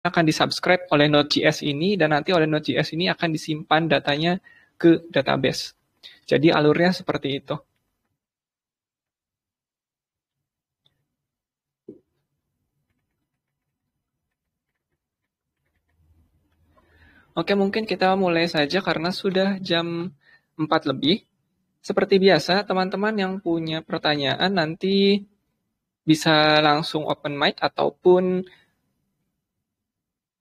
akan disubscribe oleh Node.js ini, dan nanti oleh Node.js ini akan disimpan datanya ke database. Jadi alurnya seperti itu. Oke, mungkin kita mulai saja karena sudah jam 4 lebih. Seperti biasa, teman-teman yang punya pertanyaan nanti bisa langsung open mic ataupun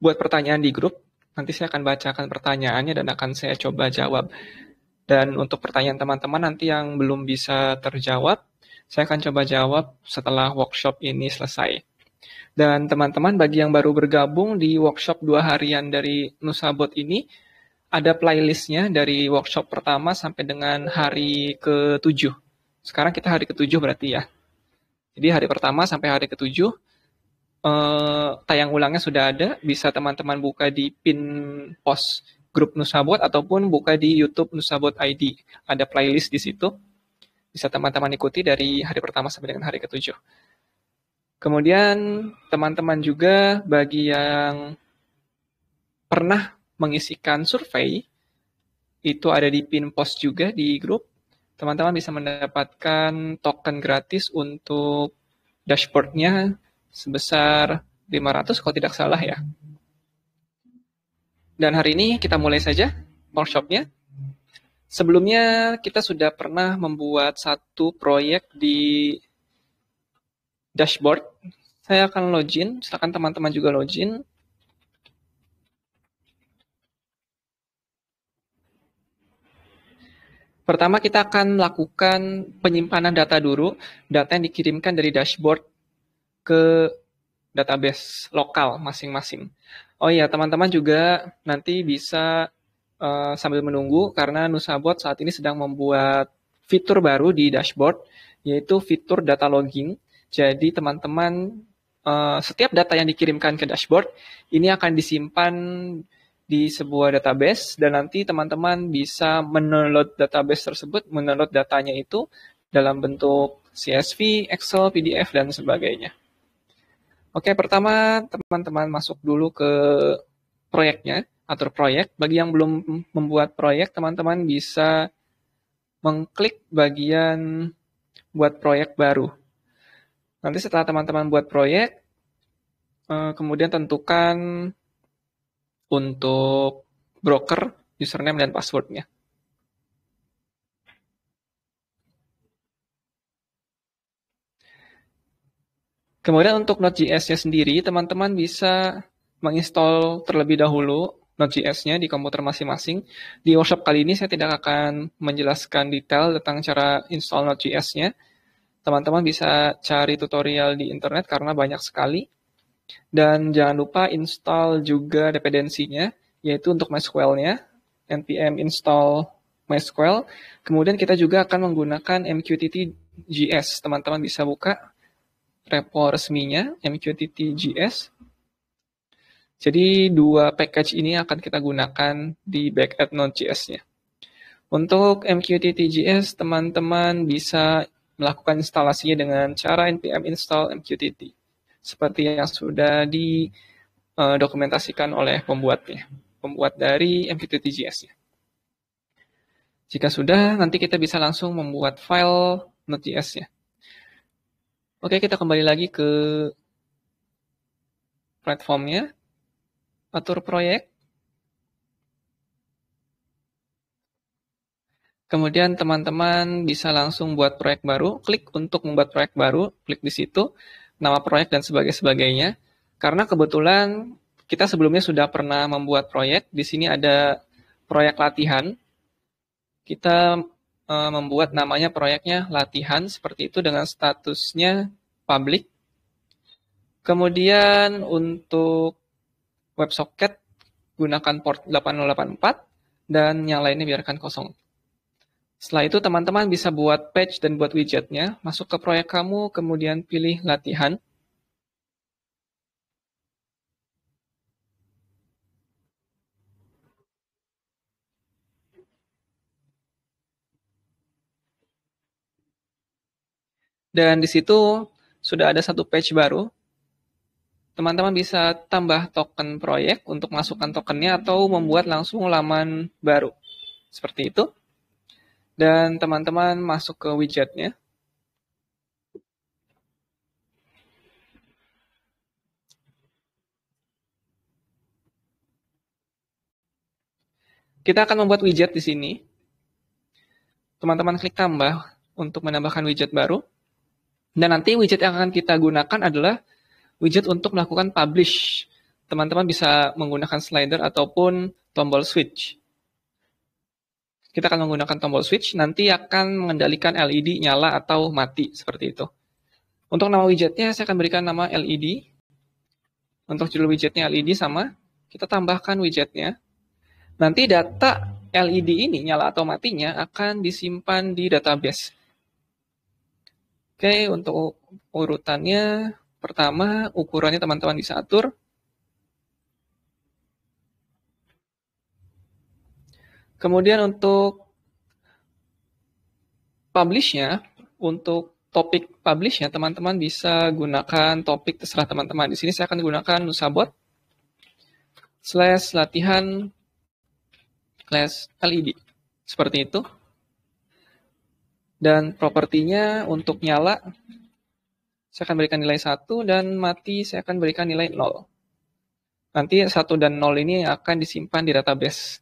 buat pertanyaan di grup. Nanti saya akan bacakan pertanyaannya dan akan saya coba jawab. Dan untuk pertanyaan teman-teman nanti yang belum bisa terjawab, saya akan coba jawab setelah workshop ini selesai. Dan teman-teman bagi yang baru bergabung di workshop 2 harian dari Nusabot ini, ada playlistnya dari workshop pertama sampai dengan hari ke-7. Sekarang kita hari ke-7 berarti ya. Jadi hari pertama sampai hari ke-7, tayang ulangnya sudah ada, bisa teman-teman buka di pin post grup Nusabot ataupun buka di YouTube Nusabot ID. Ada playlist di situ, bisa teman-teman ikuti dari hari pertama sampai dengan hari ke-7. Kemudian teman-teman juga bagi yang pernah mengisikan survei, itu ada di pin post juga di grup. Teman-teman bisa mendapatkan token gratis untuk dashboard-nya sebesar 500 kalau tidak salah ya. Dan hari ini kita mulai saja workshop-nya. Sebelumnya kita sudah pernah membuat satu proyek di dashboard. Saya akan login, silakan teman-teman juga login. Pertama kita akan melakukan penyimpanan data dulu, data yang dikirimkan dari dashboard ke database lokal masing-masing. Oh iya, teman-teman juga nanti bisa sambil menunggu karena Nusabot saat ini sedang membuat fitur baru di dashboard, yaitu fitur data logging. Jadi teman-teman setiap data yang dikirimkan ke dashboard ini akan disimpan di sebuah database dan nanti teman-teman bisa mendownload database tersebut, mendownload datanya itu dalam bentuk CSV, Excel, PDF, dan sebagainya. Oke, pertama teman-teman masuk dulu ke proyeknya, atur proyek. Bagi yang belum membuat proyek, teman-teman bisa mengklik bagian buat proyek baru. Nanti setelah teman-teman buat proyek, kemudian tentukan untuk broker, username, dan password-nya. Kemudian untuk Node.js-nya sendiri, teman-teman bisa menginstall terlebih dahulu Node.js-nya di komputer masing-masing. Di workshop kali ini saya tidak akan menjelaskan detail tentang cara install Node.js-nya. Teman-teman bisa cari tutorial di internet karena banyak sekali. Dan jangan lupa install juga dependensinya, yaitu untuk MySQL-nya, npm install MySQL. Kemudian kita juga akan menggunakan MQTT.js. Teman-teman bisa buka repo resminya, MQTT.js. Jadi dua package ini akan kita gunakan di backend Node.js-nya. Untuk MQTT.js, teman-teman bisa melakukan instalasinya dengan cara npm install MQTT. Seperti yang sudah didokumentasikan oleh pembuat dari MQTT.js-nya. Jika sudah, nanti kita bisa langsung membuat file Node.js-nya. Oke, kita kembali lagi ke platformnya, atur proyek. Kemudian teman-teman bisa langsung buat proyek baru, klik untuk membuat proyek baru, klik di situ, nama proyek dan sebagainya. Karena kebetulan kita sebelumnya sudah pernah membuat proyek, di sini ada proyek latihan. Kita membuat namanya proyeknya latihan, seperti itu dengan statusnya public. Kemudian untuk WebSocket gunakan port 8084 dan yang lainnya biarkan kosong. Setelah itu teman-teman bisa buat page dan buat widgetnya, masuk ke proyek kamu, kemudian pilih latihan. Dan di situ sudah ada satu page baru. teman-teman bisa tambah token proyek untuk masukkan tokennya atau membuat langsung laman baru. Seperti itu. Dan teman-teman masuk ke widgetnya. Kita akan membuat widget di sini. Teman-teman klik tambah untuk menambahkan widget baru. Dan nanti widget yang akan kita gunakan adalah widget untuk melakukan publish. Teman-teman bisa menggunakan slider ataupun tombol switch. Kita akan menggunakan tombol switch, nanti akan mengendalikan LED nyala atau mati, seperti itu. Untuk nama widgetnya, saya akan berikan nama LED. Untuk judul widgetnya LED sama, kita tambahkan widgetnya. Nanti data LED ini, nyala atau matinya, akan disimpan di database. Oke, untuk urutannya, pertama, ukurannya teman-teman bisa atur. Kemudian untuk publish-nya, untuk topik publish-nya, teman-teman bisa gunakan topik terserah teman-teman. Di sini saya akan gunakan Nusabot /latihan LED. Seperti itu. Dan propertinya untuk nyala, saya akan berikan nilai 1, dan mati saya akan berikan nilai 0. Nanti 1 dan 0 ini akan disimpan di database.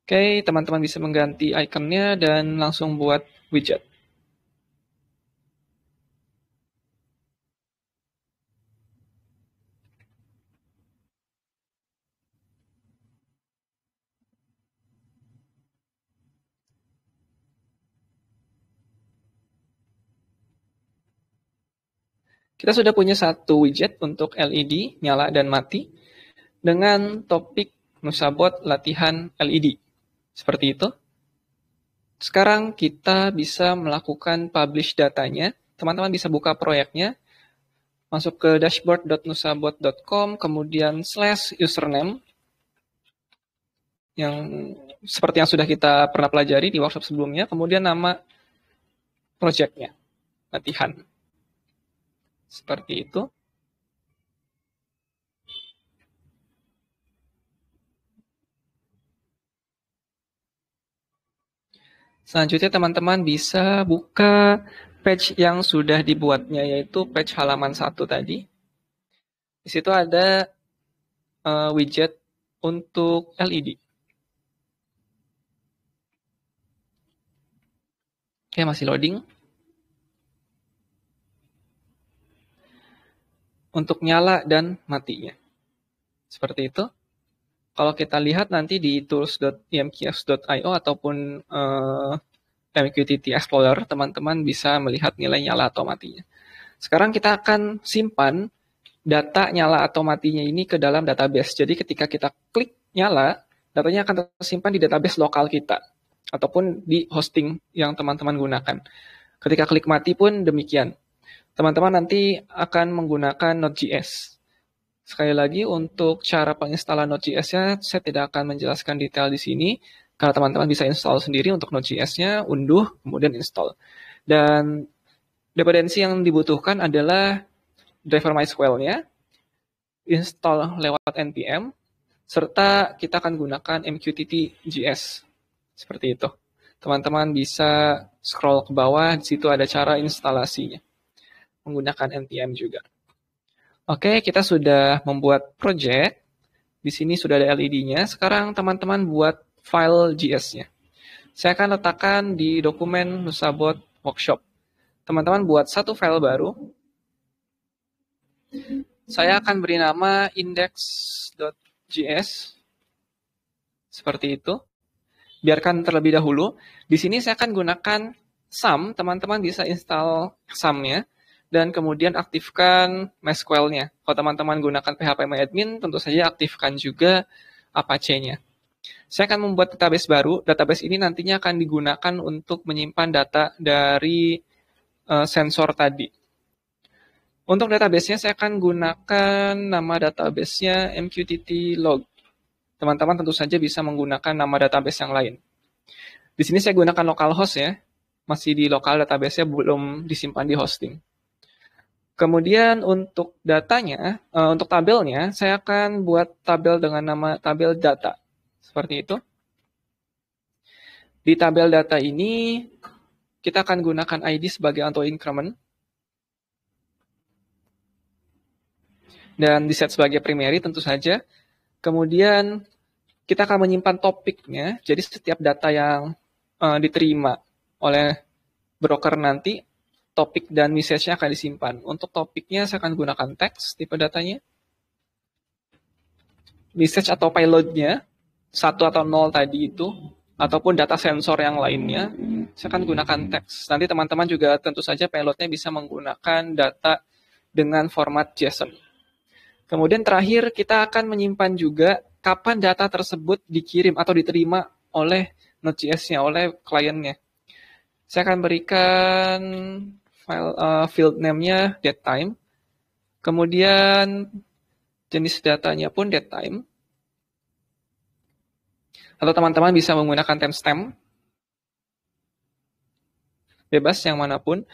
Oke, teman-teman bisa mengganti ikonnya dan langsung buat widget. Kita sudah punya satu widget untuk LED, nyala dan mati, dengan topik Nusabot latihan LED. Seperti itu. Sekarang kita bisa melakukan publish datanya. Teman-teman bisa buka proyeknya, masuk ke dashboard.nusabot.com, kemudian /username, yang seperti yang sudah kita pernah pelajari di workshop sebelumnya, kemudian nama projectnya, latihan. Seperti itu. Selanjutnya teman-teman bisa buka page yang sudah dibuatnya, yaitu page halaman 1 tadi. Di situ ada widget untuk LED. Oke, masih loading. Untuk nyala dan matinya. Seperti itu. Kalau kita lihat nanti di tools.imqs.io ataupun MQTT Explorer, teman-teman bisa melihat nilai nyala atau matinya. Sekarang kita akan simpan data nyala atau matinya ini ke dalam database. Jadi ketika kita klik nyala, datanya akan tersimpan di database lokal kita, ataupun di hosting yang teman-teman gunakan. Ketika klik mati pun demikian. Teman-teman nanti akan menggunakan Node.js. Sekali lagi, untuk cara penginstalan Node.js-nya, saya tidak akan menjelaskan detail di sini, karena teman-teman bisa install sendiri untuk Node.js-nya, unduh, kemudian install. Dan dependensi yang dibutuhkan adalah driver MySQL-nya, install lewat npm, serta kita akan gunakan MQTT.js. Seperti itu. Teman-teman bisa scroll ke bawah, di situ ada cara instalasinya. Menggunakan npm juga. Oke, kita sudah membuat project. Di sini sudah ada LED-nya. Sekarang teman-teman buat file JS-nya. Saya akan letakkan di dokumen Nusabot Workshop. Teman-teman buat satu file baru. Saya akan beri nama index.js. Seperti itu. Biarkan terlebih dahulu. Di sini saya akan gunakan SAM. Teman-teman bisa install SAM-nya. Dan kemudian aktifkan MySQL-nya. Kalau teman-teman gunakan phpMyAdmin, tentu saja aktifkan juga Apache-nya. Saya akan membuat database baru. Database ini nantinya akan digunakan untuk menyimpan data dari sensor tadi. Untuk database-nya saya akan gunakan nama database-nya MQTT log. Teman-teman tentu saja bisa menggunakan nama database yang lain. Di sini saya gunakan localhost ya. Masih di lokal database-nya, belum disimpan di hosting. Kemudian untuk datanya, untuk tabelnya, saya akan buat tabel dengan nama tabel data. Seperti itu. Di tabel data ini, kita akan gunakan ID sebagai auto increment. Dan diset sebagai primary tentu saja. Kemudian kita akan menyimpan topiknya, jadi setiap data yang diterima oleh broker nanti, topik dan message-nya akan disimpan. Untuk topiknya saya akan gunakan teks tipe datanya. Message atau payload-nya, 1 atau 0 tadi itu, ataupun data sensor yang lainnya, saya akan gunakan teks. Nanti teman-teman juga tentu saja payload-nya bisa menggunakan data dengan format JSON. Kemudian terakhir kita akan menyimpan juga kapan data tersebut dikirim atau diterima oleh Node.js-nya, oleh kliennya. Saya akan berikan file field name-nya datetime. Kemudian jenis datanya pun datetime. Atau teman-teman bisa menggunakan timestamp. Bebas yang manapun.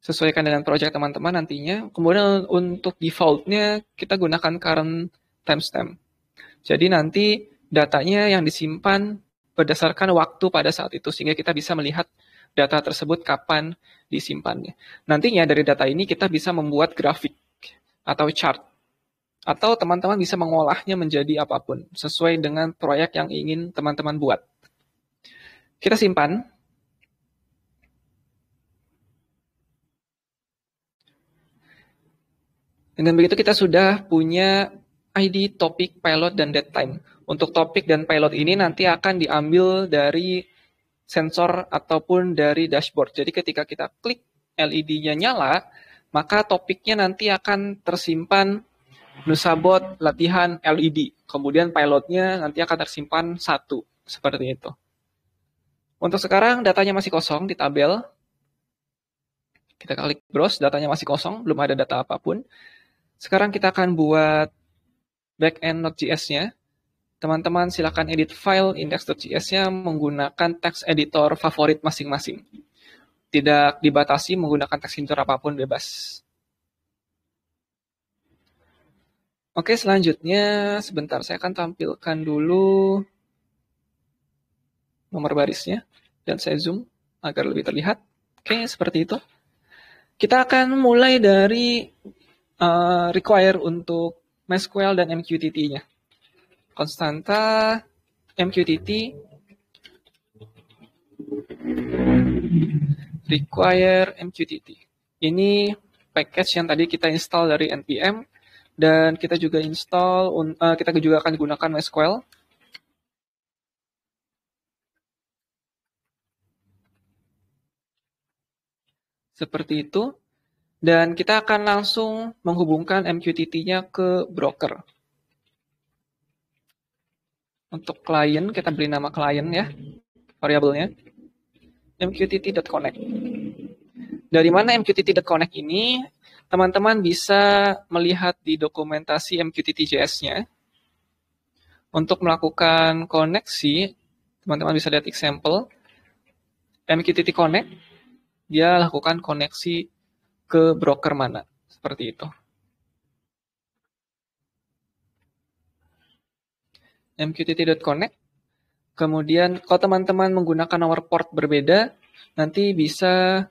Sesuaikan dengan project teman-teman nantinya. Kemudian untuk default-nya kita gunakan current timestamp. Jadi nanti datanya yang disimpan berdasarkan waktu pada saat itu, sehingga kita bisa melihat data tersebut kapan disimpannya. Nantinya dari data ini kita bisa membuat grafik atau chart. Atau teman-teman bisa mengolahnya menjadi apapun, sesuai dengan proyek yang ingin teman-teman buat. Kita simpan. Dengan begitu kita sudah punya ID, topik, payload, dan datetime. Untuk topik dan payload ini nanti akan diambil dari sensor ataupun dari dashboard. Jadi ketika kita klik LED-nya nyala, maka topiknya nanti akan tersimpan Nusabot latihan LED. Kemudian payloadnya nanti akan tersimpan 1. Seperti itu. Untuk sekarang datanya masih kosong di tabel. Kita klik browse, datanya masih kosong, belum ada data apapun. Sekarang kita akan buat backend Node.js-nya. Teman-teman silakan edit file index.js-nya menggunakan text editor favorit masing-masing. Tidak dibatasi menggunakan text editor apapun, bebas. Oke, selanjutnya sebentar saya akan tampilkan dulu nomor barisnya dan saya zoom agar lebih terlihat. Oke, seperti itu. Kita akan mulai dari require untuk MySQL dan MQTT-nya. Konstanta MQTT require MQTT. Ini package yang tadi kita install dari npm dan kita juga kita juga akan gunakan MySQL. Seperti itu. Dan kita akan langsung menghubungkan MQTT-nya ke broker. Untuk klien, kita beri nama klien ya, variabelnya. MQTT.connect. Dari mana MQTT.connect ini? Teman-teman bisa melihat di dokumentasi MQTT.js-nya. Untuk melakukan koneksi, teman-teman bisa lihat example. MQTT Connect, dia lakukan koneksi ke broker mana, seperti itu. MQTT.connect. Kemudian kalau teman-teman menggunakan nomor port berbeda, nanti bisa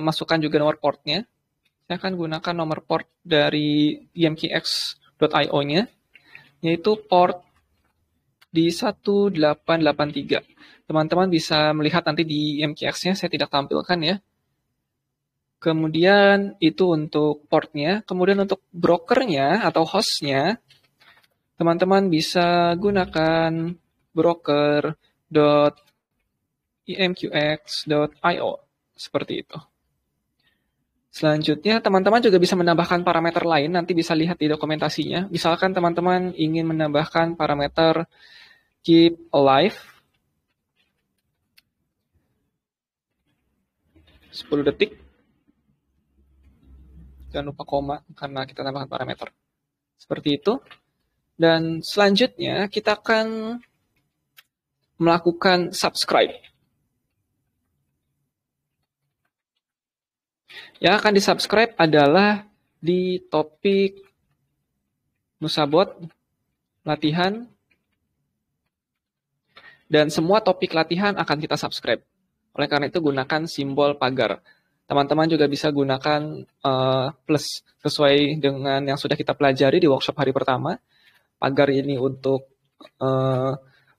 masukkan juga nomor portnya. Saya akan gunakan nomor port dari emkx.io-nya, yaitu port di 1883. Teman-teman bisa melihat nanti di MKX-nya, saya tidak tampilkan ya. Kemudian itu untuk portnya. Kemudian untuk brokernya atau hostnya, teman-teman bisa gunakan broker.emqx.io. Seperti itu. Selanjutnya, teman-teman juga bisa menambahkan parameter lain. Nanti bisa lihat di dokumentasinya. Misalkan teman-teman ingin menambahkan parameter keep alive 10 detik. Jangan lupa koma karena kita tambahkan parameter. Seperti itu. Dan selanjutnya kita akan melakukan subscribe. Yang akan di-subscribe adalah di topik Nusabot, latihan, dan semua topik latihan akan kita subscribe. Oleh karena itu gunakan simbol pagar. Teman-teman juga bisa gunakan plus sesuai dengan yang sudah kita pelajari di workshop hari pertama. Pagar ini untuk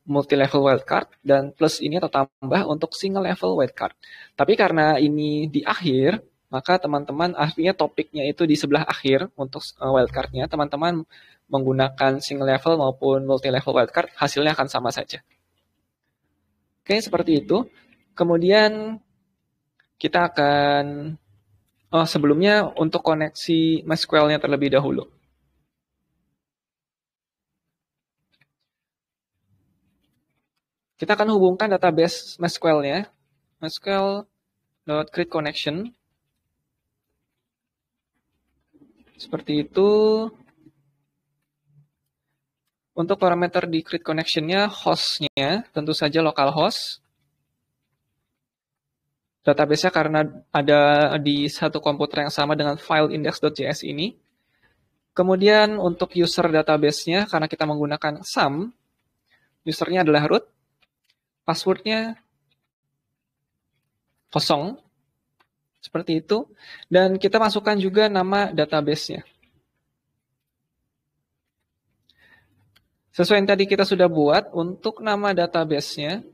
multi-level wildcard, dan plus ini atau tambah untuk single level wildcard. Tapi karena ini di akhir, maka teman-teman artinya topiknya itu di sebelah akhir untuk wildcardnya, teman-teman menggunakan single level maupun multi-level wildcard, hasilnya akan sama saja. Oke, seperti itu. Kemudian kita akan, sebelumnya untuk koneksi MySQL-nya terlebih dahulu. Kita akan hubungkan database MySQL-nya, MySQL.create connection. Seperti itu. Untuk parameter di create connection-nya, host-nya tentu saja localhost. Database-nya karena ada di satu komputer yang sama dengan file index.js ini. Kemudian untuk user database-nya, karena kita menggunakan sum, usernya adalah root, password-nya kosong, seperti itu. Dan kita masukkan juga nama database-nya. Sesuai yang tadi kita sudah buat, untuk nama database-nya,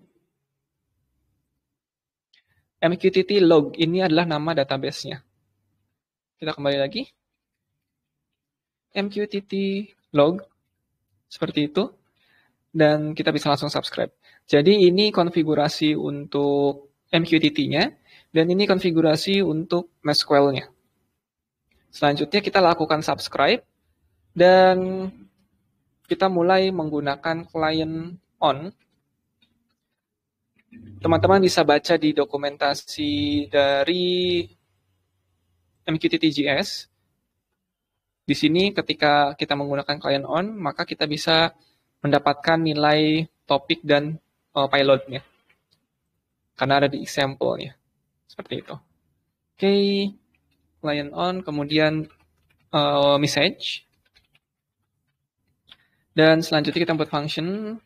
MQTT log, ini adalah nama database-nya. Kita kembali lagi. MQTT log, seperti itu. Dan kita bisa langsung subscribe. Jadi ini konfigurasi untuk MQTT-nya, dan ini konfigurasi untuk MySQL-nya. Selanjutnya kita lakukan subscribe, dan kita mulai menggunakan client on. Teman-teman bisa baca di dokumentasi dari MQTT.js. Di sini ketika kita menggunakan client on, maka kita bisa mendapatkan nilai topik dan payload-nya. Karena ada di example-nya. Seperti itu. Oke, client on, kemudian message. Dan selanjutnya kita buat function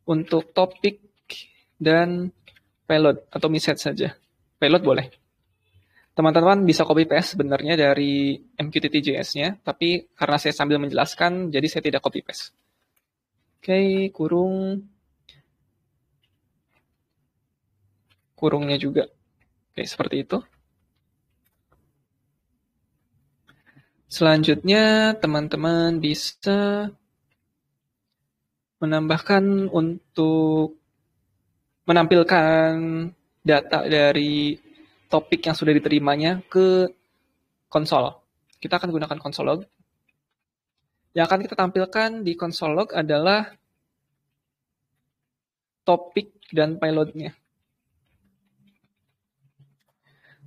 untuk topik dan payload atau message saja. Payload boleh. Teman-teman bisa copy paste sebenarnya dari MQTT.js-nya, tapi karena saya sambil menjelaskan, jadi saya tidak copy paste. Oke, kurungnya juga. Oke, seperti itu. Selanjutnya, teman-teman bisa menambahkan untuk menampilkan data dari topik yang sudah diterimanya ke konsol. Kita akan gunakan console log. Yang akan kita tampilkan di console log adalah topik dan payload-nya.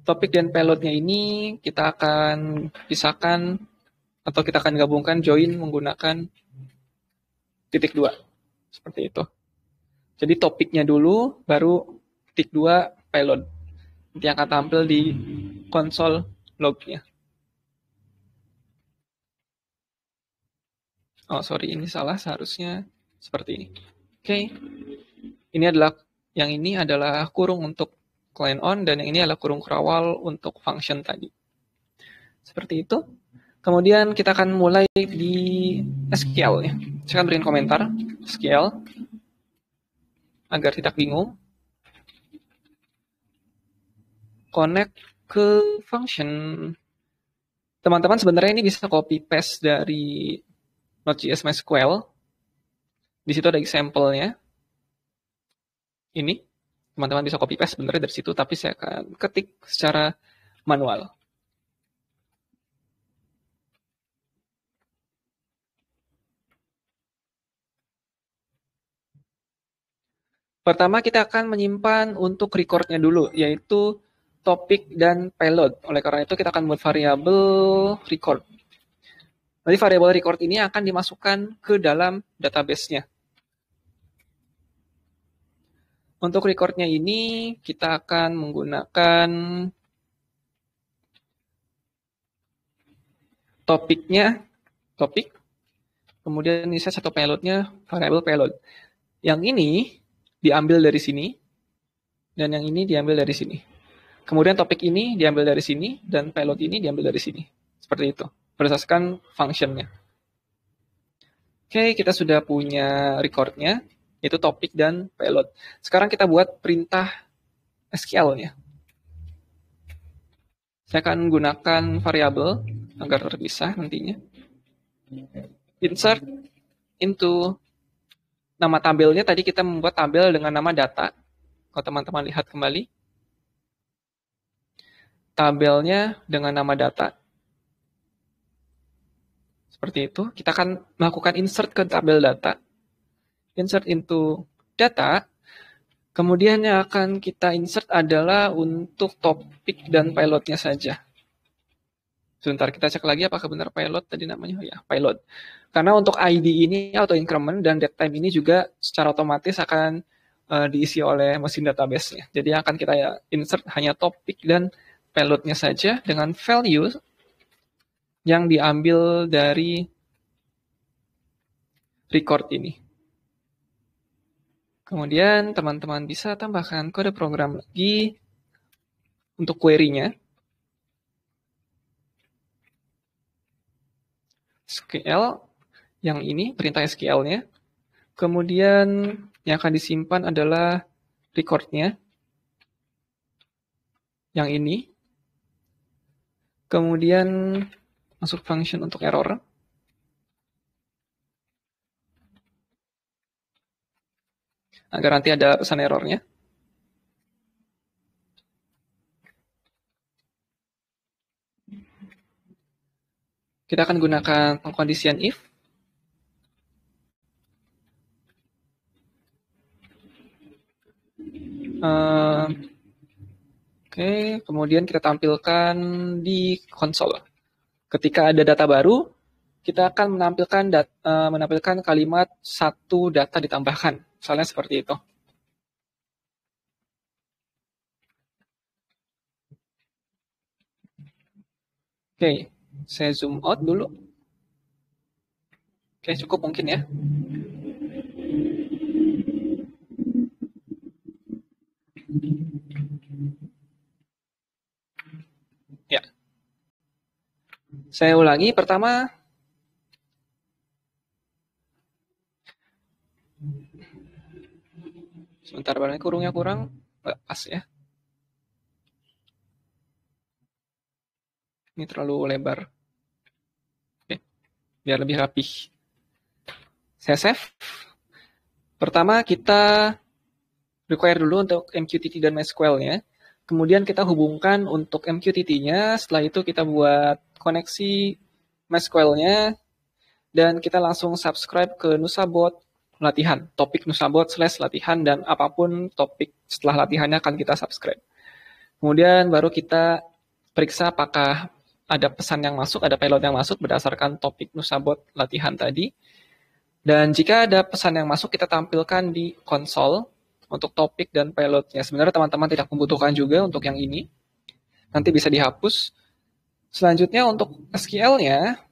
Topik dan payload-nya ini kita akan pisahkan atau kita akan gabungkan join menggunakan *2. Seperti itu. Jadi topiknya dulu, baru *2 payload. Nanti akan tampil di console log-nya. Oh, sorry, ini salah. Seharusnya seperti ini. Oke. Yang ini adalah kurung untuk client on, dan yang ini adalah kurung kerawal untuk function tadi. Seperti itu. Kemudian kita akan mulai di SQL-nya. Saya akan berikan komentar SQL agar tidak bingung. Connect ke function. Teman-teman sebenarnya ini bisa copy paste dari Node.js MySQL. Di situ ada example-nya. Ini. Teman-teman bisa copy paste sebenarnya dari situ, tapi saya akan ketik secara manual. Pertama kita akan menyimpan untuk record-nya dulu, yaitu topik dan payload. Oleh karena itu kita akan buat variabel record. Nanti variabel record ini akan dimasukkan ke dalam database-nya. Untuk record-nya ini kita akan menggunakan topiknya topik, kemudian ini saya satu payloadnya variable payload. Yang ini diambil dari sini, dan yang ini diambil dari sini. Kemudian topik ini diambil dari sini, dan payload ini diambil dari sini. Seperti itu, berdasarkan functionnya. Oke, kita sudah punya recordnya, itu topik dan payload. Sekarang kita buat perintah SQL-nya. Saya akan gunakan variabel agar terpisah nantinya. Insert into nama tabelnya, tadi kita membuat tabel dengan nama data. Kalau teman-teman lihat kembali, tabelnya dengan nama data. Seperti itu, kita akan melakukan insert ke tabel data. Insert into data, kemudian yang akan kita insert adalah untuk topik dan payloadnya saja. Sebentar, kita cek lagi apakah benar payload tadi namanya. Oh ya, payload. Karena untuk ID ini, auto increment, dan datetime ini juga secara otomatis akan diisi oleh mesin database-nya. Jadi yang akan kita insert hanya topik dan payloadnya saja dengan value yang diambil dari record ini. Kemudian teman-teman bisa tambahkan kode program lagi untuk query-nya. SQL, yang ini perintah SQL-nya. Kemudian yang akan disimpan adalah record-nya. Yang ini. Kemudian masuk function untuk error. Agar nanti ada pesan errornya. Kita akan gunakan pengkondisian if. Oke, kemudian kita tampilkan di konsol. Ketika ada data baru, kita akan menampilkan kalimat satu data ditambahkan. Misalnya seperti itu. Oke, saya zoom out dulu. Oke, cukup mungkin ya. Ya. Saya ulangi, pertama, sebentar, barangnya kurungnya kurang, pas ya. Ini terlalu lebar. Oke, biar lebih rapih. Saya save. Pertama, kita require dulu untuk MQTT dan MySQL-nya. Kemudian kita hubungkan untuk MQTT-nya, setelah itu kita buat koneksi MySQL-nya, dan kita langsung subscribe ke Nusabot latihan, topik Nusabot/latihan, dan apapun topik setelah latihannya akan kita subscribe. Kemudian baru kita periksa apakah ada pesan yang masuk, ada payload yang masuk berdasarkan topik Nusabot latihan tadi. Dan jika ada pesan yang masuk, kita tampilkan di konsol untuk topik dan payloadnya. Sebenarnya teman-teman tidak membutuhkan juga untuk yang ini. Nanti bisa dihapus. Selanjutnya untuk SQL-nya,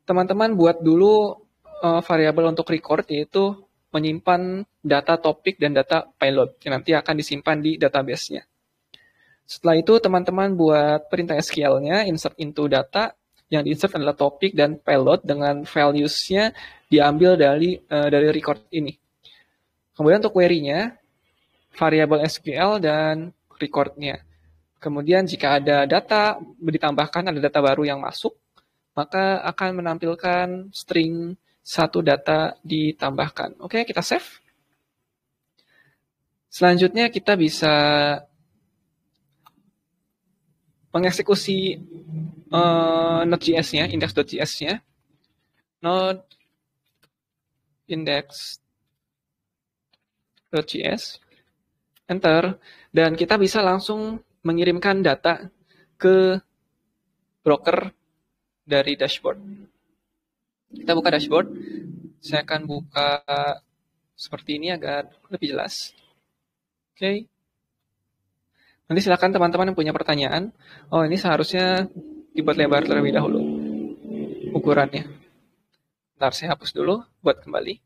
teman-teman buat dulu variabel untuk record, yaitu menyimpan data topik dan data payload, yang nanti akan disimpan di database-nya. Setelah itu, teman-teman buat perintah SQL-nya, insert into data, yang di-insert adalah topik dan payload dengan values-nya diambil dari record ini. Kemudian untuk query-nya, variabel SQL dan record-nya. Kemudian jika ada data ditambahkan, ada data baru yang masuk, maka akan menampilkan string satu data ditambahkan. Oke, kita save. Selanjutnya kita bisa mengeksekusi Node.js-nya, index.js-nya. Node index.js. Enter. Dan kita bisa langsung mengirimkan data ke broker dari dashboard. Kita buka dashboard. Saya akan buka seperti ini agar lebih jelas. Oke. Nanti silakan teman-teman yang punya pertanyaan. Oh, ini seharusnya dibuat lebar terlebih dahulu. ukurannya. Bentar, saya hapus dulu buat kembali.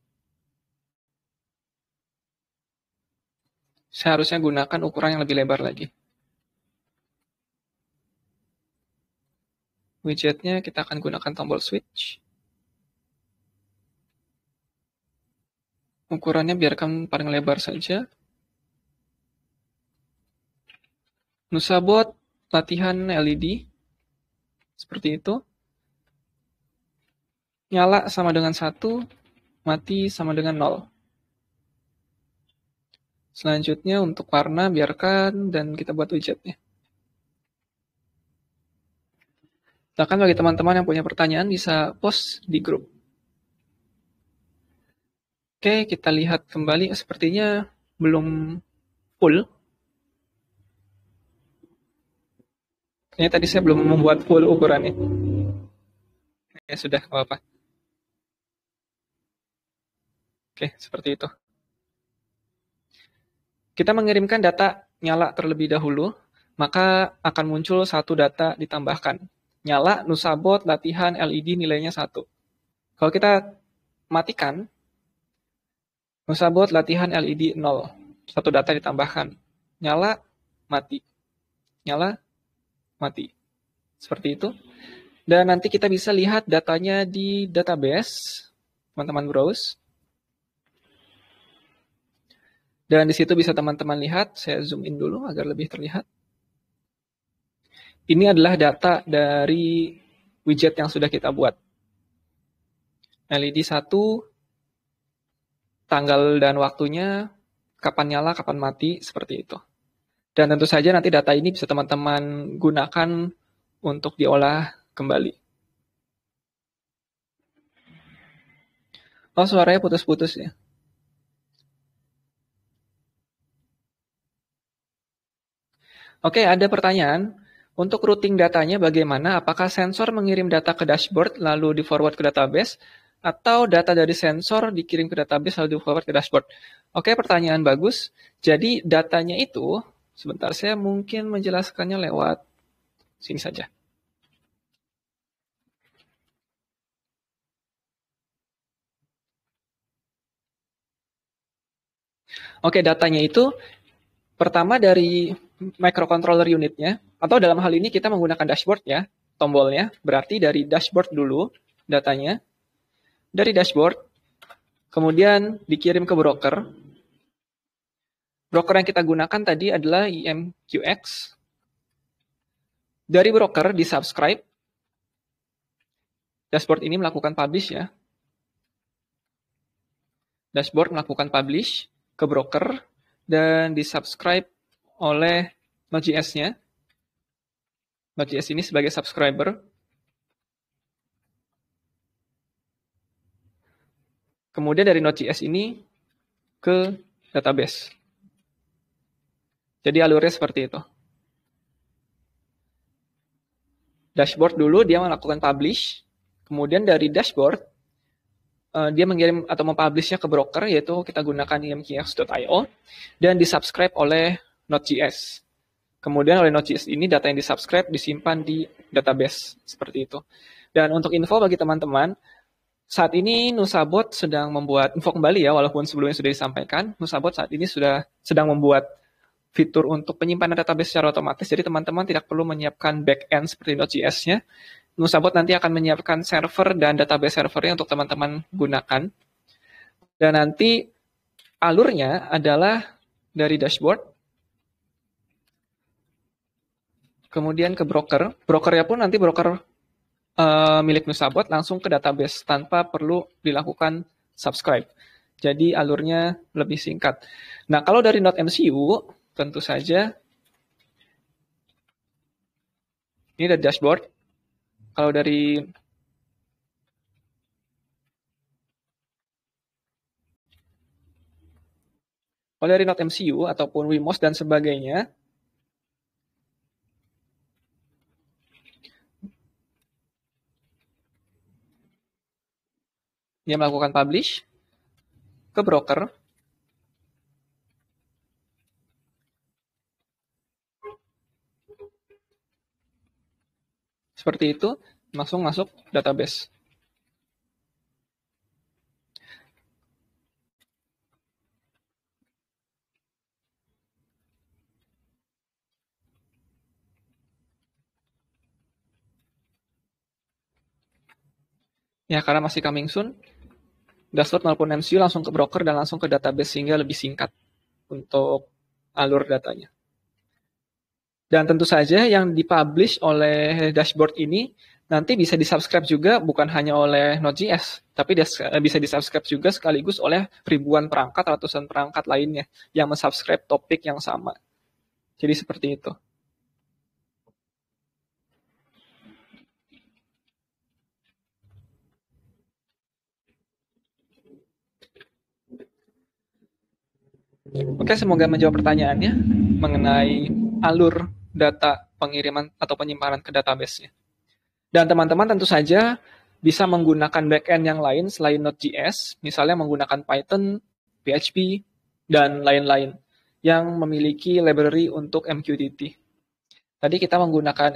Saya harusnya gunakan ukuran yang lebih lebar lagi. Widgetnya kita akan gunakan tombol switch. Ukurannya biarkan paling lebar saja. Nusabot latihan LED. Seperti itu. Nyala sama dengan 1, mati sama dengan 0. Selanjutnya untuk warna biarkan dan kita buat widgetnya. Silakan bagi teman-teman yang punya pertanyaan bisa post di grup. Oke, kita lihat kembali. Sepertinya belum full. Kayaknya tadi saya belum membuat full ukurannya. Ya sudah, nggak apa-apa. Oke, seperti itu. Kita mengirimkan data nyala terlebih dahulu, maka akan muncul satu data ditambahkan. Nyala, Nusabot, latihan, LED nilainya 1. Kalau kita matikan, Nusabot, latihan, LED 0. Satu data ditambahkan. Nyala, mati. Nyala, mati. Seperti itu. Dan nanti kita bisa lihat datanya di database. Teman-teman browse. Dan di situ bisa teman-teman lihat, saya zoom in dulu agar lebih terlihat. Ini adalah data dari widget yang sudah kita buat. LED 1, tanggal dan waktunya, kapan nyala, kapan mati, seperti itu. Dan tentu saja nanti data ini bisa teman-teman gunakan untuk diolah kembali. Oh, suaranya putus-putus ya. Oke, ada pertanyaan. Untuk routing datanya bagaimana? Apakah sensor mengirim data ke dashboard lalu di-forward ke database? Atau data dari sensor dikirim ke database lalu di-forward ke dashboard? Oke, pertanyaan bagus. Jadi datanya itu, sebentar saya mungkin menjelaskannya lewat sini saja. Oke, datanya itu pertama dari microcontroller unitnya, atau dalam hal ini kita menggunakan dashboard ya, tombolnya. Berarti dari dashboard dulu datanya. Dari dashboard, kemudian dikirim ke broker. Broker yang kita gunakan tadi adalah IMQX. Dari broker di-subscribe. Dashboard ini melakukan publish ya. Dashboard melakukan publish ke broker dan di-subscribe oleh Node.js-nya. Node.js ini sebagai subscriber. Kemudian dari Node.js ini ke database. Jadi alurnya seperti itu. Dashboard dulu dia melakukan publish. Kemudian dari dashboard, dia mengirim atau mempublishnya ke broker, yaitu kita gunakan imqx.io, dan disubscribe oleh Node.js. Kemudian oleh Node.js ini data yang disubscribe disimpan di database, seperti itu. Dan untuk info bagi teman-teman, saat ini Nusabot sedang membuat, info kembali ya, walaupun sebelumnya sudah disampaikan, Nusabot saat ini sudah sedang membuat fitur untuk penyimpanan database secara otomatis, jadi teman-teman tidak perlu menyiapkan back-end seperti Node.js-nya. Nusabot nanti akan menyiapkan server dan database servernya untuk teman-teman gunakan. Dan nanti alurnya adalah dari dashboard, kemudian ke broker. Brokernya pun nanti broker milik Nusabot langsung ke database tanpa perlu dilakukan subscribe. Jadi alurnya lebih singkat. Nah, kalau dari NodeMCU, tentu saja ini ada dashboard. Kalau dari NodeMCU ataupun Wemos dan sebagainya, dia melakukan publish ke broker. Seperti itu, langsung masuk database. Ya, karena masih coming soon, dashboard maupun MCU langsung ke broker dan langsung ke database sehingga lebih singkat untuk alur datanya. Dan tentu saja yang dipublish oleh dashboard ini nanti bisa di-subscribe juga bukan hanya oleh Node.js, tapi bisa di-subscribe juga sekaligus oleh ribuan perangkat, ratusan perangkat lainnya yang men-subscribe topik yang sama. Jadi seperti itu. Oke, semoga menjawab pertanyaannya mengenai alur data pengiriman atau penyimpanan ke database-nya. Dan teman-teman tentu saja bisa menggunakan backend yang lain selain Node.js, misalnya menggunakan Python, PHP, dan lain-lain yang memiliki library untuk MQTT. Tadi kita menggunakan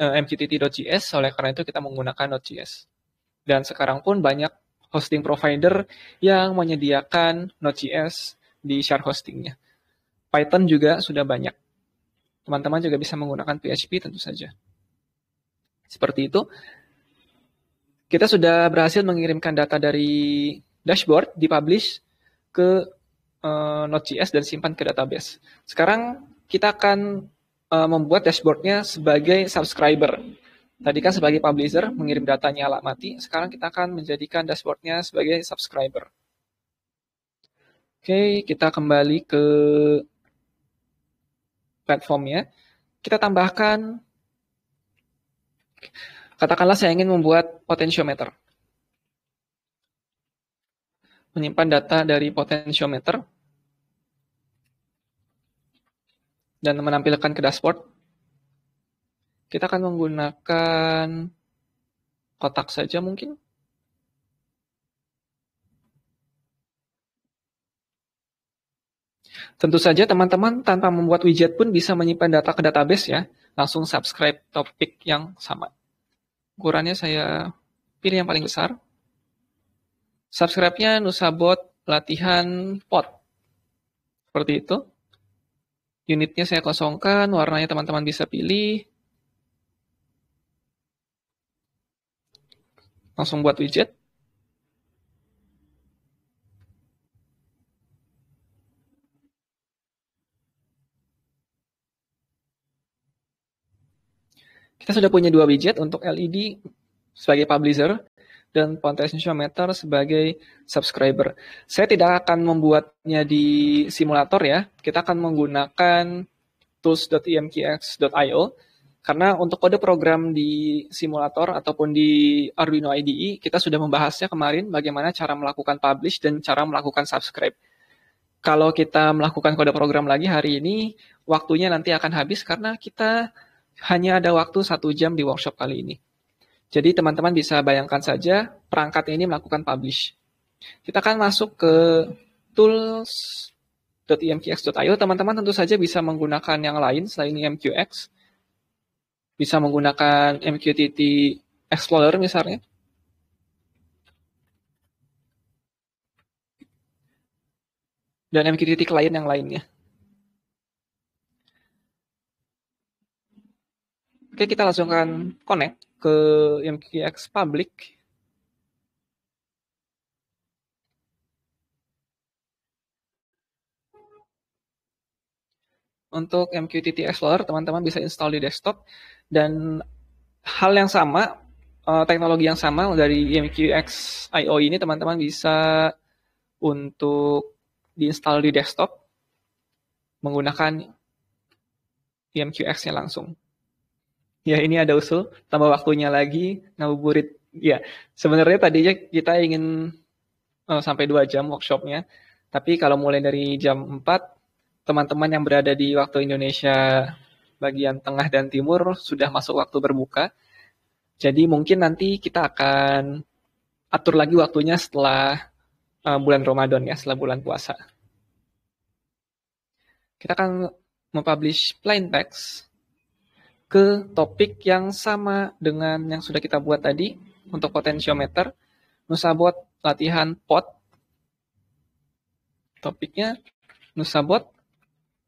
MQTT.js, oleh karena itu kita menggunakan Node.js. Dan sekarang pun banyak hosting provider yang menyediakan Node.js di share hostingnya. Python juga sudah banyak. Teman-teman juga bisa menggunakan PHP tentu saja. Seperti itu. Kita sudah berhasil mengirimkan data dari dashboard, dipublish ke Node.js dan simpan ke database. Sekarang kita akan membuat dashboardnya sebagai subscriber. Tadi kan sebagai publisher mengirim datanya alamati, sekarang kita akan menjadikan dashboardnya sebagai subscriber. Oke, kita kembali ke platformnya. Kita tambahkan, katakanlah saya ingin membuat potentiometer. Menyimpan data dari potentiometer dan menampilkan ke dashboard. Kita akan menggunakan kotak saja mungkin. Tentu saja teman-teman tanpa membuat widget pun bisa menyimpan data ke database ya. Langsung subscribe topik yang sama. Ukurannya saya pilih yang paling besar. Subscribe-nya Nusabot latihan pot. Seperti itu. Unitnya saya kosongkan, warnanya teman-teman bisa pilih. Langsung buat widget. Kita sudah punya dua widget untuk LED sebagai publisher dan potentiometer sebagai subscriber. Saya tidak akan membuatnya di simulator ya. Kita akan menggunakan tools.emqx.io karena untuk kode program di simulator ataupun di Arduino IDE kita sudah membahasnya kemarin bagaimana cara melakukan publish dan cara melakukan subscribe. Kalau kita melakukan kode program lagi hari ini, waktunya nanti akan habis karena kita hanya ada waktu 1 jam di workshop kali ini. Jadi teman-teman bisa bayangkan saja perangkat ini melakukan publish. Kita akan masuk ke tools.emqx.io. Teman-teman tentu saja bisa menggunakan yang lain selain EMQX. Bisa menggunakan MQTT Explorer misalnya. Dan MQTT klien yang lainnya. Oke, kita langsung akan connect ke MQX public. Untuk MQTT Explorer, teman-teman bisa install di desktop. Dan hal yang sama, teknologi yang sama dari EMQX.io ini teman-teman bisa untuk diinstal di desktop menggunakan EMQX-nya langsung. Ya, ini ada usul, tambah waktunya lagi, ngabuburit. Ya, sebenarnya tadinya kita ingin sampai 2 jam workshopnya, tapi kalau mulai dari jam 4, teman-teman yang berada di waktu Indonesia bagian tengah dan timur sudah masuk waktu berbuka. Jadi mungkin nanti kita akan atur lagi waktunya setelah bulan Ramadan ya, setelah bulan puasa. Kita akan mempublish plain text ke topik yang sama dengan yang sudah kita buat tadi untuk potentiometer. Nusabot latihan pot. Topiknya Nusabot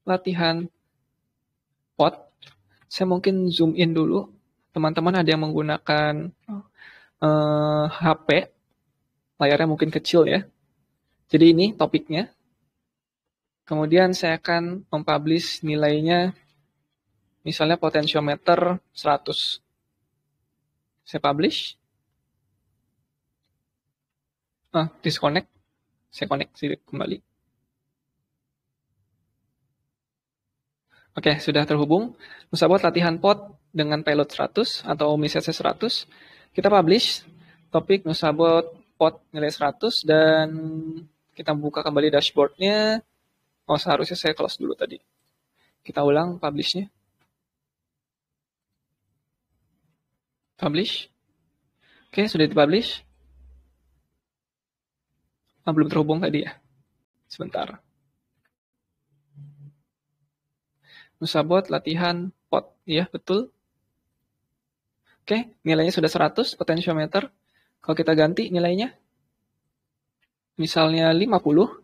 latihan pot. Saya mungkin zoom in dulu. Teman-teman ada yang menggunakan HP, layarnya mungkin kecil ya. Jadi ini topiknya. Kemudian saya akan mempublish nilainya, misalnya potentiometer 100. Saya publish. Disconnect. Saya connect kembali. Oke, sudah terhubung. Nusa buat latihan pot dengan payload 100 atau message 100. Kita publish topik Nusa buat pot nilai 100 dan kita buka kembali dashboardnya. Seharusnya saya close dulu tadi. Kita ulang publishnya. Publish. Oke, sudah dipublish. Belum terhubung tadi ya. Sebentar. Nusa buat latihan pot. Iya, betul. Oke, nilainya sudah 100 potentiometer. Kalau kita ganti nilainya, misalnya 50,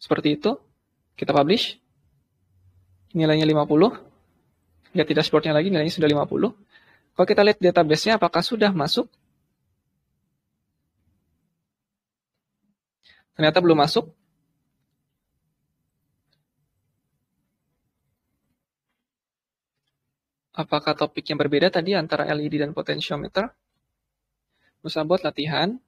seperti itu, kita publish, nilainya 50, lihat di dashboardnya lagi, nilainya sudah 50. Kalau kita lihat database-nya, apakah sudah masuk? Ternyata belum masuk. Apakah topik yang berbeda tadi antara LED dan potentiometer? Nusa buat latihan.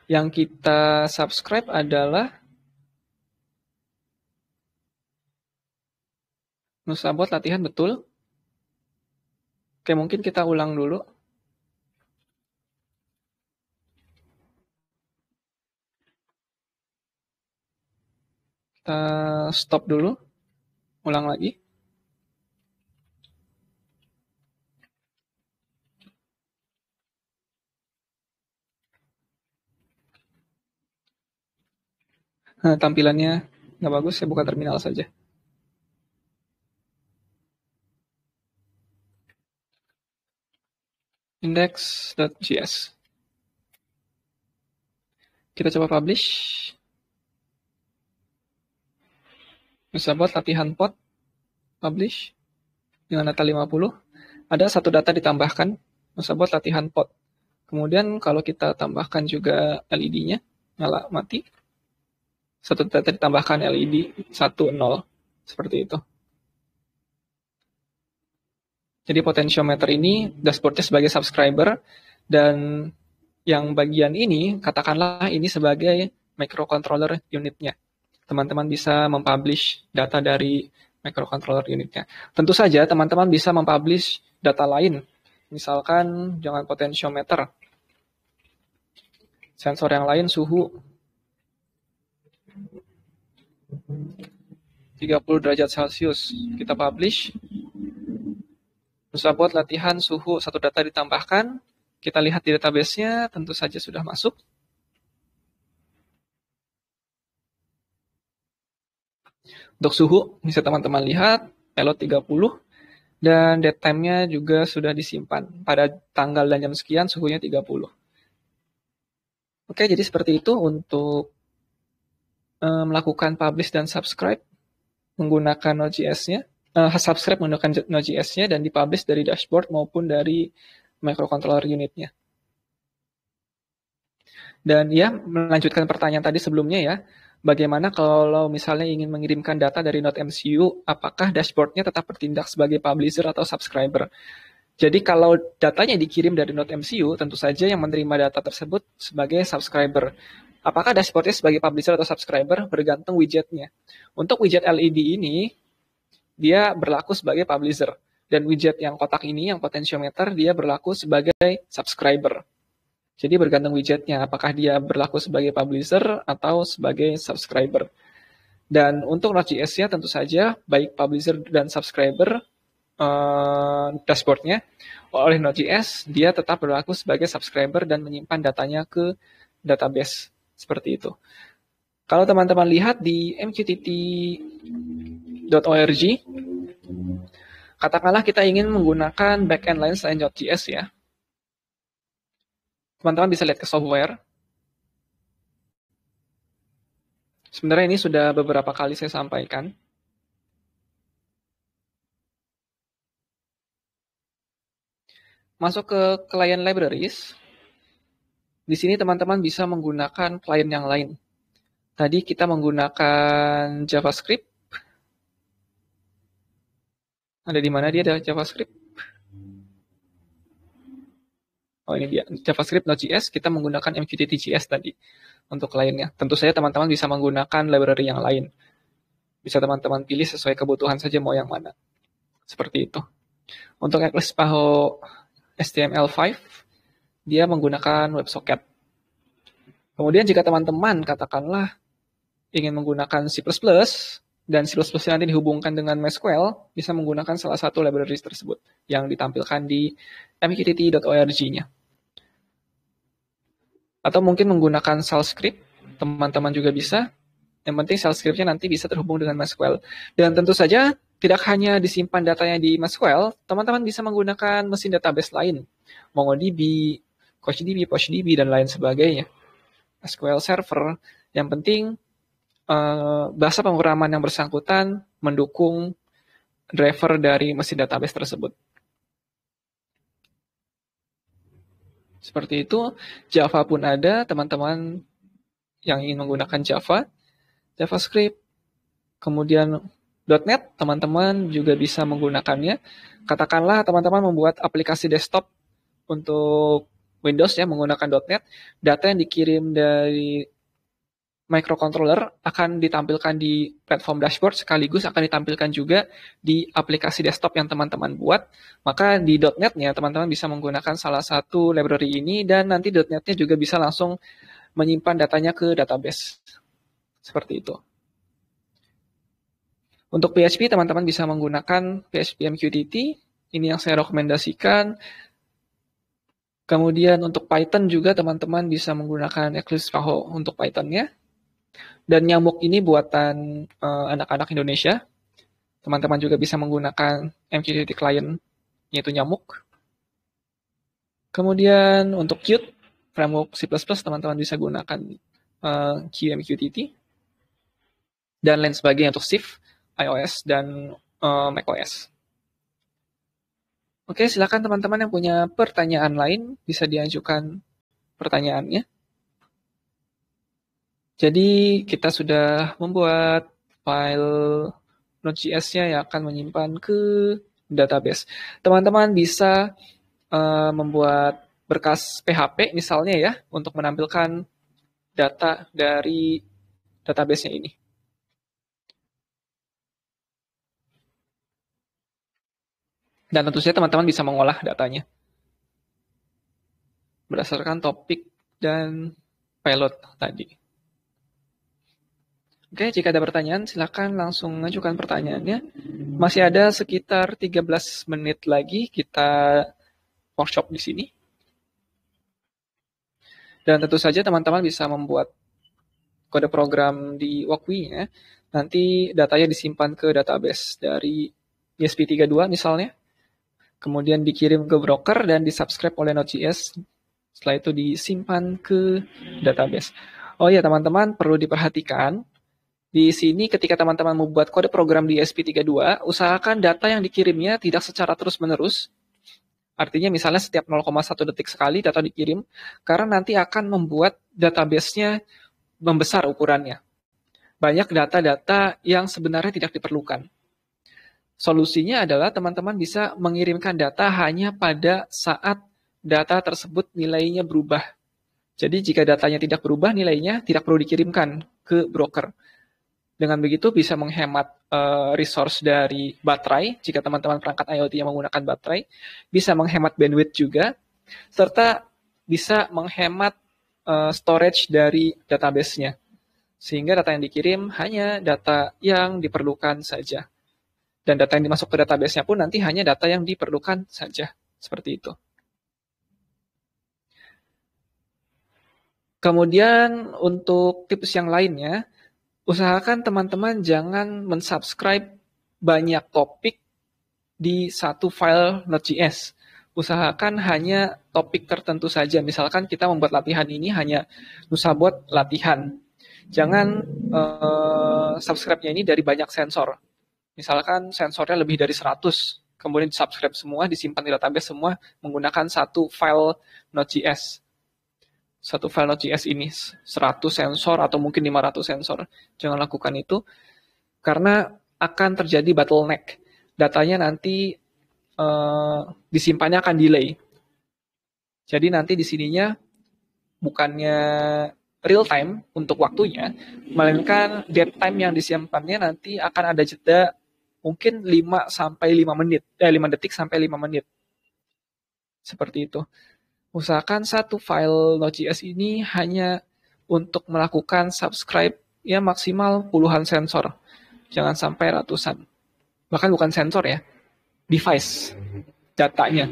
Yang kita subscribe adalah Nusa buat latihan, betul. Oke, mungkin kita ulang dulu. Kita stop dulu. Ulang lagi. Tampilannya nggak bagus, saya buka terminal saja. Index.js. Kita coba publish. Bisa buat latihan pot. Publish. Dengan data 50. Ada satu data ditambahkan. Bisa buat latihan pot. Kemudian kalau kita tambahkan juga LED-nya, nyala mati. Satu data ditambahkan LED 1, 0. Seperti itu. Jadi potentiometer ini dashboardnya sebagai subscriber, dan yang bagian ini, katakanlah ini sebagai microcontroller unitnya. Teman-teman bisa mempublish data dari microcontroller unitnya. Tentu saja teman-teman bisa mempublish data lain, misalkan jangan potentiometer, sensor yang lain, suhu 30 derajat Celcius. Kita publish. Nusa buat latihan suhu, satu data ditambahkan. Kita lihat di database-nya, tentu saja sudah masuk. Untuk suhu, bisa teman-teman lihat, payload 30, dan date time-nya juga sudah disimpan. Pada tanggal dan jam sekian, suhunya 30. Oke, jadi seperti itu untuk melakukan publish dan subscribe menggunakan Node.js-nya. Subscribe menggunakan Node.js-nya dan dipublish dari dashboard maupun dari microcontroller unitnya. Dan ya, melanjutkan pertanyaan tadi sebelumnya ya, bagaimana kalau misalnya ingin mengirimkan data dari Node MCU, apakah dashboard-nya tetap bertindak sebagai publisher atau subscriber? Jadi kalau datanya dikirim dari Node MCU, tentu saja yang menerima data tersebut sebagai subscriber. Apakah dashboard-nya sebagai publisher atau subscriber? Bergantung widgetnya. Untuk widget LED ini, dia berlaku sebagai publisher. Dan widget yang kotak ini, yang potentiometer, dia berlaku sebagai subscriber. Jadi bergantung widgetnya, apakah dia berlaku sebagai publisher atau sebagai subscriber. Dan untuk Node.js-nya tentu saja, baik publisher dan subscriber, dashboard-nya oleh Node.js, dia tetap berlaku sebagai subscriber dan menyimpan datanya ke database. Seperti itu. Kalau teman-teman lihat di mqtt.org, katakanlah kita ingin menggunakan backend lain selain Node.js ya. Teman-teman bisa lihat ke software. Sebenarnya ini sudah beberapa kali saya sampaikan. masuk ke client libraries. Di sini teman-teman bisa menggunakan klien yang lain. Tadi kita menggunakan JavaScript. Ada di mana dia ada JavaScript? Oh, ini dia. JavaScript Node.js, kita menggunakan MQTT.js tadi untuk kliennya. Tentu saja teman-teman bisa menggunakan library yang lain. Bisa teman-teman pilih sesuai kebutuhan saja mau yang mana. Seperti itu. Untuk Eclipse Tahoe HTML5, dia menggunakan WebSocket. Kemudian jika teman-teman katakanlah ingin menggunakan C++, dan C++ nanti dihubungkan dengan MySQL, bisa menggunakan salah satu library tersebut yang ditampilkan di mqtt.org-nya. Atau mungkin menggunakan shell script, teman-teman juga bisa. Yang penting shell script-nya nanti bisa terhubung dengan MySQL. Dan tentu saja tidak hanya disimpan datanya di MySQL, teman-teman bisa menggunakan mesin database lain, MongoDB, CouchDB, PouchDB, dan lain sebagainya. SQL Server, yang penting bahasa pemrograman yang bersangkutan mendukung driver dari mesin database tersebut. Seperti itu, Java pun ada, teman-teman yang ingin menggunakan Java, JavaScript, kemudian .NET, teman-teman juga bisa menggunakannya. Katakanlah teman-teman membuat aplikasi desktop untuk Windows ya menggunakan .NET, data yang dikirim dari microcontroller akan ditampilkan di platform dashboard, sekaligus akan ditampilkan juga di aplikasi desktop yang teman-teman buat. Maka di .NET-nya teman-teman bisa menggunakan salah satu library ini, dan nanti .NET-nya juga bisa langsung menyimpan datanya ke database. Seperti itu. Untuk PHP, teman-teman bisa menggunakan PHP MQTT. Ini yang saya rekomendasikan. Kemudian untuk Python juga teman-teman bisa menggunakan Eclipse Tahoe untuk Python-nya. Dan Nyamuk ini buatan anak-anak Indonesia. Teman-teman juga bisa menggunakan MQTT client, yaitu Nyamuk. Kemudian untuk Qt, framework C++, teman-teman bisa gunakan QMQTT. Dan lain sebagainya untuk Swift, iOS, dan macOS. Oke, silakan teman-teman yang punya pertanyaan lain bisa diajukan pertanyaannya. Jadi kita sudah membuat file Node.js-nya yang akan menyimpan ke database. Teman-teman bisa membuat berkas PHP misalnya ya untuk menampilkan data dari database-nya ini. Dan tentu saja teman-teman bisa mengolah datanya berdasarkan topik dan payload tadi. Oke, jika ada pertanyaan, silakan langsung mengajukan pertanyaannya. Masih ada sekitar 13 menit lagi kita workshop di sini. Dan tentu saja teman-teman bisa membuat kode program di Walkwi ya. Nanti datanya disimpan ke database dari ESP32 misalnya. Kemudian dikirim ke broker dan disubscribe oleh Node.js. Setelah itu disimpan ke database. Oh ya teman-teman, perlu diperhatikan. Di sini ketika teman-teman membuat kode program di ESP32, usahakan data yang dikirimnya tidak secara terus-menerus. Artinya misalnya setiap 0,1 detik sekali data dikirim, karena nanti akan membuat database-nya membesar ukurannya. Banyak data-data yang sebenarnya tidak diperlukan. Solusinya adalah teman-teman bisa mengirimkan data hanya pada saat data tersebut nilainya berubah. Jadi jika datanya tidak berubah nilainya, tidak perlu dikirimkan ke broker. Dengan begitu bisa menghemat resource dari baterai, jika teman-teman perangkat IoT yang menggunakan baterai, bisa menghemat bandwidth juga, serta bisa menghemat storage dari database-nya. Sehingga data yang dikirim hanya data yang diperlukan saja. Dan data yang dimasuk ke database-nya pun nanti hanya data yang diperlukan saja. Seperti itu. Kemudian untuk tips yang lainnya, usahakan teman-teman jangan mensubscribe banyak topik di satu file Node.js. Usahakan hanya topik tertentu saja. Misalkan kita membuat latihan ini hanya nusabot latihan. Jangan subscribe-nya ini dari banyak sensor. Misalkan sensornya lebih dari 100 kemudian di-subscribe semua, disimpan di database semua menggunakan satu file Node.js. Satu file Node.js ini 100 sensor atau mungkin 500 sensor. Jangan lakukan itu karena akan terjadi bottleneck. Datanya nanti disimpannya akan delay. Jadi nanti di sininya bukannya real time untuk waktunya, melainkan dead time yang disimpannya nanti akan ada jeda mungkin 5 sampai 5 menit, 5 detik sampai 5 menit. Seperti itu. Usahakan satu file Node.js ini hanya untuk melakukan subscribe ya maksimal puluhan sensor. Jangan sampai ratusan. Bahkan bukan sensor ya, device datanya.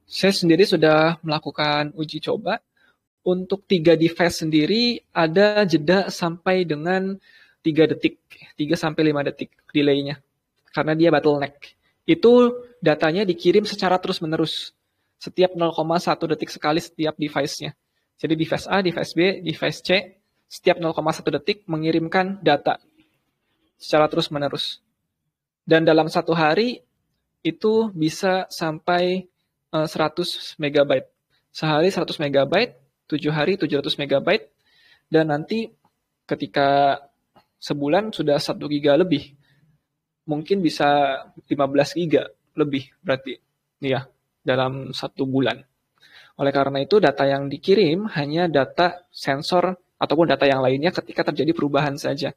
Saya sendiri sudah melakukan uji coba. Untuk 3 device sendiri ada jeda sampai dengan 3 detik, 3 sampai 5 detik delay-nya. Karena dia bottleneck. Itu datanya dikirim secara terus-menerus. Setiap 0,1 detik sekali setiap device-nya. Jadi device A, device B, device C, setiap 0,1 detik mengirimkan data secara terus-menerus. Dan dalam satu hari itu bisa sampai 100 megabyte. Sehari 100 megabyte, 7 hari 700 megabyte, dan nanti ketika sebulan sudah 1 giga lebih. Mungkin bisa 15 giga lebih berarti. Ya, dalam 1 bulan. Oleh karena itu data yang dikirim hanya data sensor ataupun data yang lainnya ketika terjadi perubahan saja.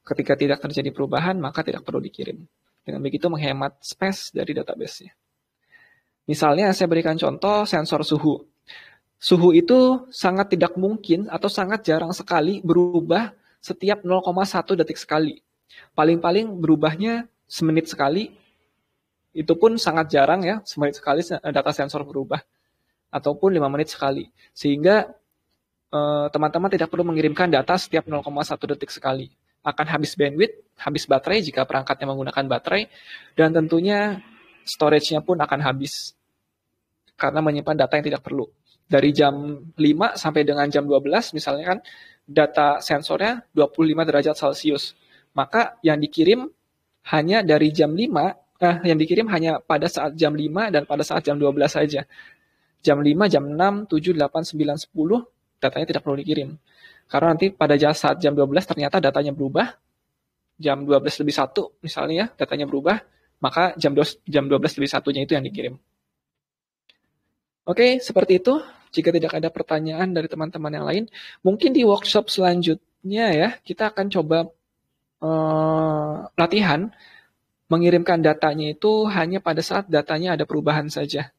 Ketika tidak terjadi perubahan, maka tidak perlu dikirim. Dengan begitu menghemat space dari database-nya. Misalnya saya berikan contoh sensor suhu. Suhu itu sangat tidak mungkin atau sangat jarang sekali berubah setiap 0,1 detik sekali. Paling-paling berubahnya semenit sekali, itu pun sangat jarang ya, semenit sekali data sensor berubah. Ataupun 5 menit sekali. Sehingga teman-teman tidak perlu mengirimkan data setiap 0,1 detik sekali. Akan habis bandwidth, habis baterai jika perangkatnya menggunakan baterai, dan tentunya storage-nya pun akan habis. Karena menyimpan data yang tidak perlu. Dari jam 5 sampai dengan jam 12, misalnya kan, data sensornya 25 derajat Celcius. Maka yang dikirim hanya dari jam 5, yang dikirim hanya pada saat jam 5 dan pada saat jam 12 saja. Jam 5, jam 6, 7, 8, 9, 10, datanya tidak perlu dikirim. Karena nanti pada saat jam 12 ternyata datanya berubah, jam 12 lebih 1 misalnya ya, datanya berubah, maka jam 12 lebih 1-nya itu yang dikirim. Oke, seperti itu. Jika tidak ada pertanyaan dari teman-teman yang lain, mungkin di workshop selanjutnya ya, kita akan coba latihan mengirimkan datanya itu hanya pada saat datanya ada perubahan saja.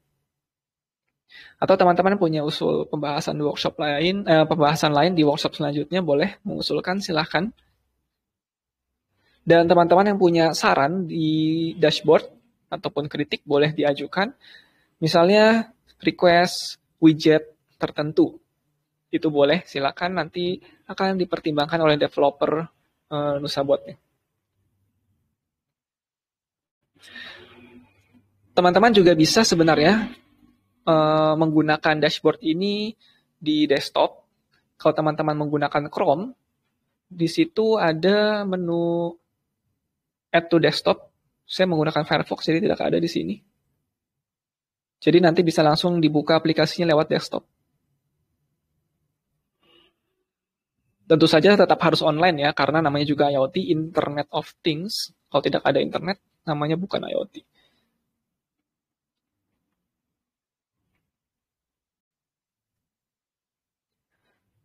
Atau teman-teman punya usul pembahasan di workshop lain, pembahasan lain di workshop selanjutnya, boleh mengusulkan, silahkan. Dan teman-teman yang punya saran di dashboard ataupun kritik boleh diajukan. Misalnya request widget tertentu. Itu boleh, silakan, nanti akan dipertimbangkan oleh developer Nusabotnya. Teman-teman juga bisa sebenarnya menggunakan dashboard ini di desktop. Kalau teman-teman menggunakan Chrome, di situ ada menu Add to Desktop. Saya menggunakan Firefox, jadi tidak ada di sini. Jadi nanti bisa langsung dibuka aplikasinya lewat desktop. Tentu saja tetap harus online ya, karena namanya juga IoT, Internet of Things. Kalau tidak ada internet, namanya bukan IoT.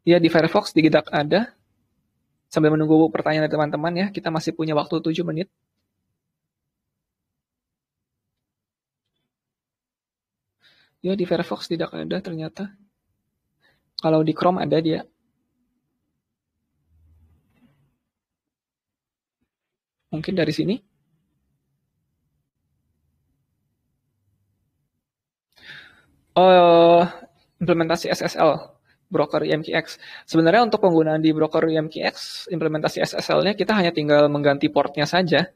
Ya, di Firefox tidak ada. Sambil menunggu pertanyaan dari teman-teman ya, kita masih punya waktu 7 menit. Ya, di Firefox tidak ada ternyata. Kalau di Chrome ada dia. Mungkin dari sini. Oh, implementasi SSL. Broker IMQX. Sebenarnya untuk penggunaan di broker IMQX, implementasi SSL-nya kita hanya tinggal mengganti portnya saja.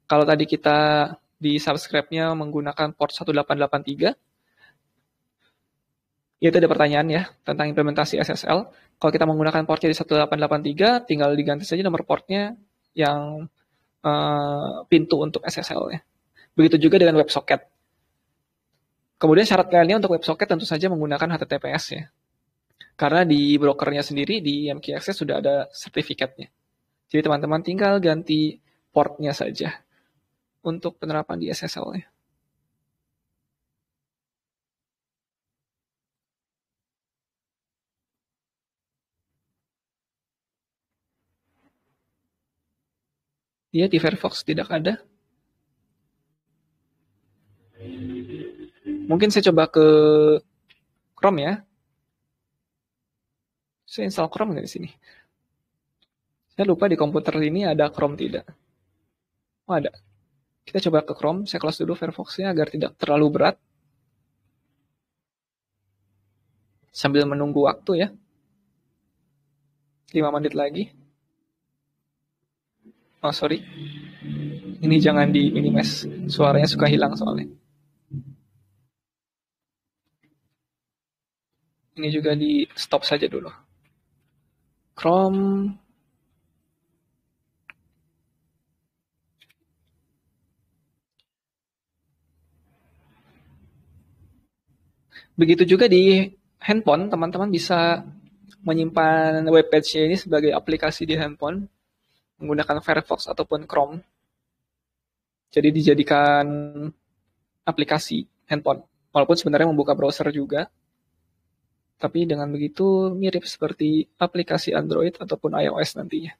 Kalau tadi kita di subscribe-nya menggunakan port 1883, ya itu ada pertanyaan ya tentang implementasi SSL. Kalau kita menggunakan portnya di 1883, tinggal diganti saja nomor portnya yang pintu untuk SSL-nya. Begitu juga dengan WebSocket. Kemudian syarat lainnya untuk WebSocket tentu saja menggunakan HTTPS ya. Karena di brokernya sendiri, di MQ Access sudah ada sertifikatnya. Jadi teman-teman tinggal ganti portnya saja untuk penerapan di SSL-nya. Iya, di Firefox tidak ada. Mungkin saya coba ke Chrome ya. Saya install Chrome nggak di sini? Saya lupa di komputer ini ada Chrome tidak. Oh, ada. Kita coba ke Chrome. Saya close dulu Firefox-nya agar tidak terlalu berat. Sambil menunggu waktu ya. 5 menit lagi. Oh, sorry. Ini jangan di minimize. Suaranya suka hilang soalnya. Ini juga di stop saja dulu. Chrome. Begitu juga di handphone, teman-teman bisa menyimpan web page-nya ini sebagai aplikasi di handphone menggunakan Firefox ataupun Chrome. Jadi dijadikan aplikasi handphone. Walaupun sebenarnya membuka browser juga. Tapi dengan begitu mirip seperti aplikasi Android ataupun iOS nantinya.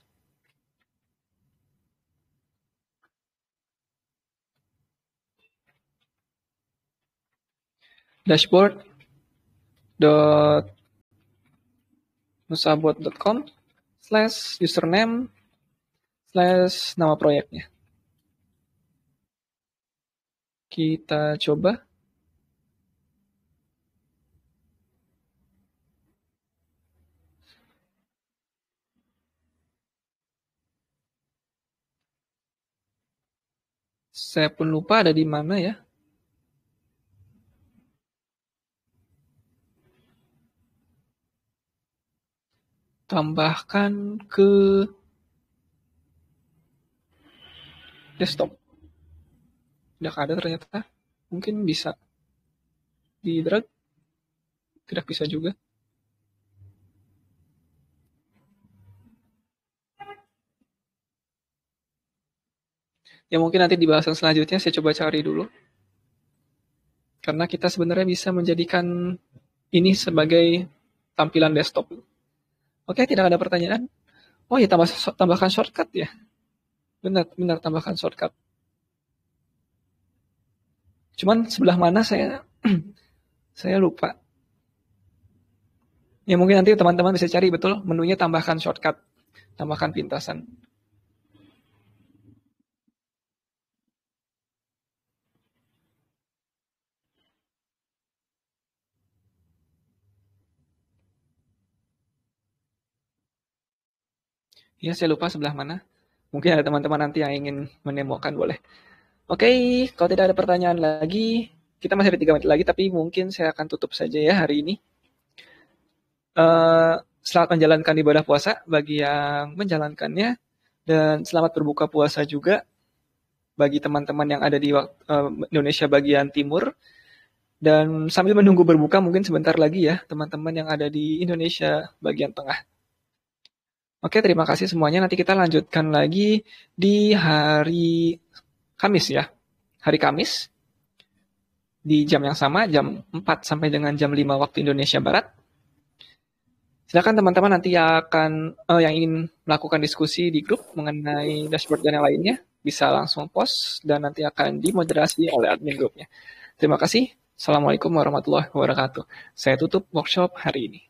dashboard.nusabot.com/username/nama proyeknya. Kita coba. Saya pun lupa ada di mana ya. Tambahkan ke desktop. Tidak ada ternyata. Mungkin bisa di drag. Tidak bisa juga. Ya mungkin nanti di bahasan selanjutnya saya coba cari dulu. Karena kita sebenarnya bisa menjadikan ini sebagai tampilan desktop. Oke, tidak ada pertanyaan. Oh ya, tambahkan shortcut ya. Benar tambahkan shortcut. Cuman sebelah mana saya lupa. Ya mungkin nanti teman-teman bisa cari betul menunya tambahkan shortcut, tambahkan pintasan. Ya, saya lupa sebelah mana. Mungkin ada teman-teman nanti yang ingin menemukan, boleh. Oke, kalau tidak ada pertanyaan lagi, kita masih ada 3 menit lagi, tapi mungkin saya akan tutup saja ya hari ini. Selamat menjalankan ibadah puasa bagi yang menjalankannya, dan selamat berbuka puasa juga bagi teman-teman yang ada di Indonesia bagian timur. Dan sambil menunggu berbuka mungkin sebentar lagi ya teman-teman yang ada di Indonesia bagian tengah. Oke, terima kasih semuanya. Nanti kita lanjutkan lagi di hari Kamis ya. Hari Kamis di jam yang sama, jam 4 sampai dengan jam 5 waktu Indonesia Barat. Silakan teman-teman nanti yang ingin melakukan diskusi di grup mengenai dashboard dan yang lainnya, bisa langsung post dan nanti akan dimoderasi oleh admin grupnya. Terima kasih. Assalamualaikum warahmatullahi wabarakatuh. Saya tutup workshop hari ini.